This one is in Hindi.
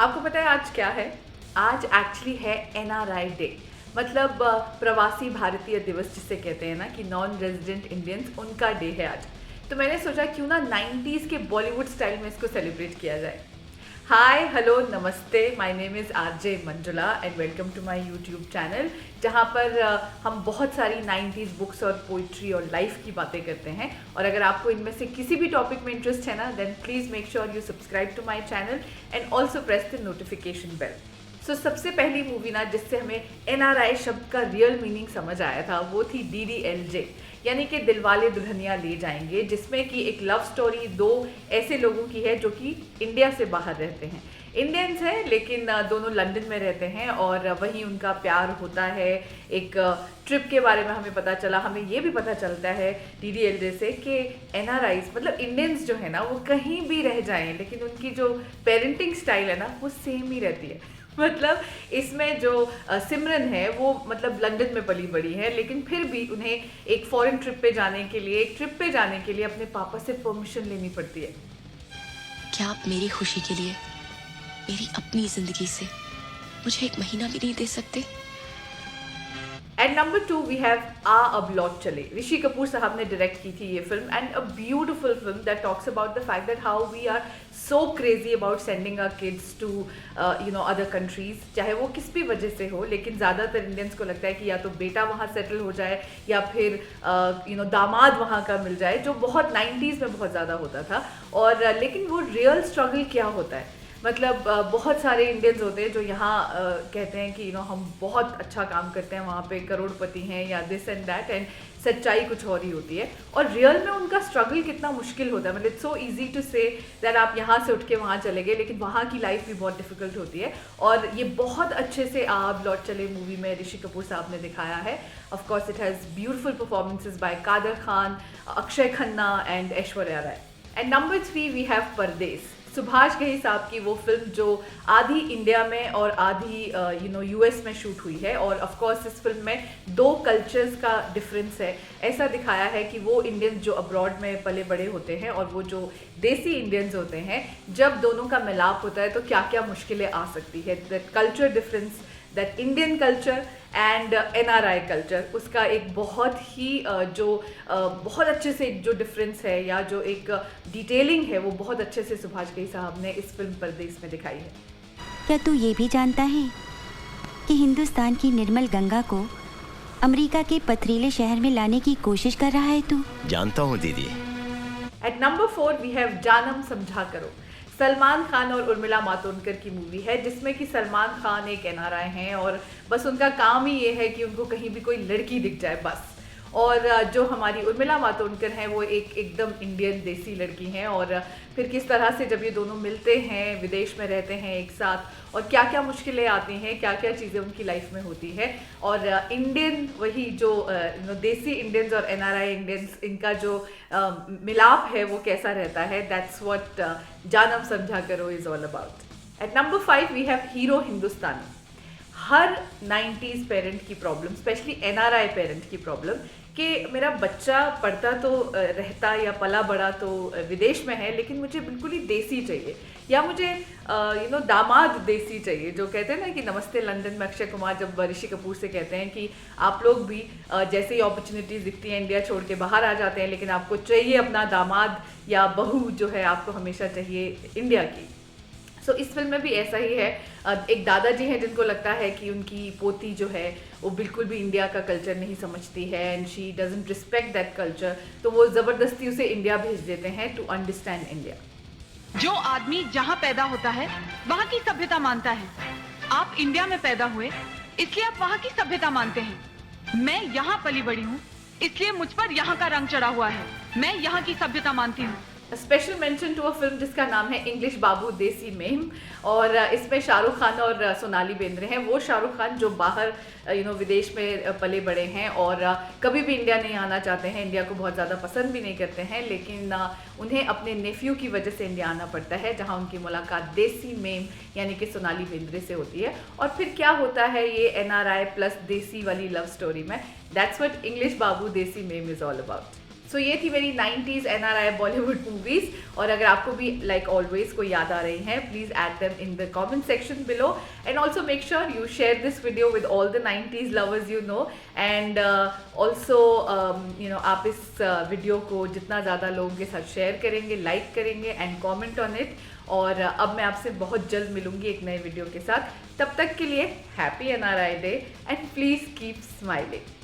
आपको पता है आज क्या है? आज एक्चुअली है एनआरआई डे। मतलब प्रवासी भारतीय दिवस जिसे कहते हैं ना, कि नॉन रेजिडेंट इंडियंस, उनका डे है आज। तो मैंने सोचा क्यों ना 90s के बॉलीवुड स्टाइल में इसको सेलिब्रेट किया जाए। हाय हेलो नमस्ते, my name is RJ Manjula and welcome to my YouTube channel, जहाँ पर हम बहुत सारी 90s बुक्स और पोइट्री और लाइफ की बातें करते हैं। और अगर आपको इनमें से किसी भी टॉपिक में इंटरेस्ट है ना, then please make sure you subscribe to my channel and also press the notification bell. So सबसे पहली मूवी ना जिससे हमें एनआरआई शब्द का रियल मीनिंग समझ आया था वो थी डीडीएलजे, यानी कि दिलवाले दुल्हनिया ले जाएंगे, जिसमें कि एक लव स्टोरी दो ऐसे लोगों की है जो कि इंडिया से बाहर रहते हैं। इंडियंस हैं लेकिन दोनों लंदन में रहते हैं और वहीं उनका प्यार होता है। एक ट्रिप के बारे में हमें पता चला। हमें ये भी पता चलता है डीडीएलजे से कि एनआरआईज मतलब इंडियंस जो है ना, वो कहीं भी रह जाएं लेकिन उनकी जो पेरेंटिंग स्टाइल है ना, वो सेम ही रहती है। मतलब इसमें जो सिमरन है वो मतलब लंदन में पली बड़ी है, लेकिन फिर भी उन्हें एक फॉरेन ट्रिप पे जाने के लिए अपने पापा से परमिशन लेनी पड़ती है। क्या आप मेरी खुशी के लिए मेरी अपनी जिंदगी से मुझे एक महीना भी नहीं दे सकते? एंड नंबर 2 वी हैव आ अब लौट चले। ऋषि कपूर साहब ने डायरेक्ट की थी ये film and a beautiful film that talks about the fact that how we are so crazy about sending our kids to other countries, चाहे वो किस भी वजह से हो। लेकिन ज़्यादातर इंडियंस को लगता है कि या तो बेटा वहाँ सेटल हो जाए या फिर दामाद वहाँ का मिल जाए, जो बहुत 90s में बहुत ज़्यादा होता था। और लेकिन वो रियल स्ट्रगल क्या होता है, मतलब बहुत सारे इंडियंस होते हैं जो यहाँ कहते हैं कि हम बहुत अच्छा काम करते हैं, वहाँ पे करोड़पति हैं या दिस एंड दैट, एंड सच्चाई कुछ और ही होती है। और रियल में उनका स्ट्रगल कितना मुश्किल होता है। मतलब it's so easy to say that आप यहाँ से उठ के वहाँ चले गए, लेकिन वहाँ की लाइफ भी बहुत डिफिकल्ट होती है। और ये बहुत अच्छे से आप लौट चले मूवी में ऋषि कपूर साहब ने दिखाया है। Of course it has beautiful performances by Kader Khan, Akshay Khanna and Aishwarya Rai. And number 3 we have Pardes, Subhash Ghai साहब की वो फिल्म जो आधी इंडिया में और आधी यूएस में शूट हुई है। और ऑफ कोर्स इस फिल्म में दो कल्चर्स का डिफरेंस है। ऐसा दिखाया है कि वो इंडियंस जो अब्रॉड में पले बड़े होते हैं और वो जो देसी इंडियंस होते हैं, जब दोनं का मिलाप होता है तो क्या क्या मुश्किलें आ सकती है। That culture difference, that Indian culture and NRI culture, उसका एक बहुत ही बहुत अच्छे से जो डिफरेंस है या जो एक डिटेलिंग है, वो बहुत अच्छे से सुभाष घई साहब ने इस फिल्म परदेस में दिखाई है। क्या तू ये भी जानता है कि हिंदुस्तान की निर्मल गंगा को अमेरिका के पथरीले शहर में लाने की कोशिश कर रहा है तू? जानता हूँ दीदी। एट नंबर 4 वी हैव जानम समझा करो। सलमान खान और उर्मिला मातोंडकर की मूवी है, जिसमें कि सलमान खान एक एनआरआई हैं और बस उनका काम ही ये है कि उनको कहीं भी कोई लड़की दिख जाए बस। और जो हमारी उर्मिला मातोंडकर हैं वो एकदम इंडियन देसी लड़की हैं। और फिर किस तरह से जब ये दोनों मिलते हैं, विदेश में रहते हैं एक साथ, और क्या क्या मुश्किलें आती हैं, क्या क्या चीज़ें उनकी लाइफ में होती है। और इंडियन वही जो देसी इंडियंस और एनआरआई इंडियंस, इनका जो मिलाप है वो कैसा रहता है, that's what Janam Samjha Karo is all about. At number 5 we have Hero Hindustani. हर 90s पेरेंट की प्रॉब्लम, स्पेशली एनआरआई पेरेंट की प्रॉब्लम, कि मेरा बच्चा पढ़ता तो रहता या पला बड़ा तो विदेश में है, लेकिन मुझे बिल्कुल ही देसी चाहिए, या मुझे दामाद देसी चाहिए। जो कहते हैं ना कि नमस्ते लंदन में अक्षय कुमार जब ऋषि कपूर से कहते हैं कि आप लोग भी जैसे ही अपॉर्चुनिटीज़ दिखती हैं इंडिया छोड़ के बाहर आ जाते हैं, लेकिन आपको चाहिए अपना दामाद या बहू जो है आपको हमेशा चाहिए इंडिया की। सो इस फिल्म में भी ऐसा ही है। एक दादाजी हैं जिनको लगता है कि उनकी पोती जो है वो बिल्कुल भी इंडिया का कल्चर नहीं समझती है and she doesn't respect that culture, तो वो ज़बरदस्ती उसे इंडिया भेज देते हैं टू अंडरस्टैंड इंडिया। जो आदमी जहाँ पैदा होता है वहाँ की सभ्यता मानता है। आप इंडिया में पैदा हुए इसलिए आप वहाँ की सभ्यता मानते हैं। मैं यहाँ पली बड़ी हूँ इसलिए मुझ पर यहाँ का रंग चढ़ा हुआ है। मैं यहाँ की सभ्यता मानती हूँ। Special mention to a film जिसका नाम है इंग्लिश बाबू देसी मेम, और इसमें शाहरुख खान और सोनाली बेंद्रे हैं। वो शाहरुख खान जो बाहर विदेश में पले बड़े हैं और कभी भी इंडिया नहीं आना चाहते हैं, इंडिया को बहुत ज़्यादा पसंद भी नहीं करते हैं, लेकिन उन्हें अपने नेफ्यू की वजह से इंडिया आना पड़ता है, जहाँ उनकी मुलाकात देसी मेम यानी कि सोनाली बेंद्रे से होती है। और फिर क्या होता है ये एनआरआई प्लस देसी वाली लव स्टोरी में, दैट्स व्हाट इंग्लिश बाबू देसी मेम इज़ ऑल अबाउट। सो ये थी मेरी 90s NRI बॉलीवुड मूवीज, और अगर आपको भी लाइक ऑलवेज कोई याद आ रही हैं, please add them in the comment section below, and also make sure you share this video with all the 90s lovers you know, and also you know आप इस वीडियो को जितना ज़्यादा लोगों के साथ शेयर करेंगे, लाइक करेंगे एंड कॉमेंट ऑन इट। और अब मैं आपसे बहुत जल्द मिलूंगी एक नए वीडियो के साथ। तब तक के लिए happy NRI day and please keep smiling.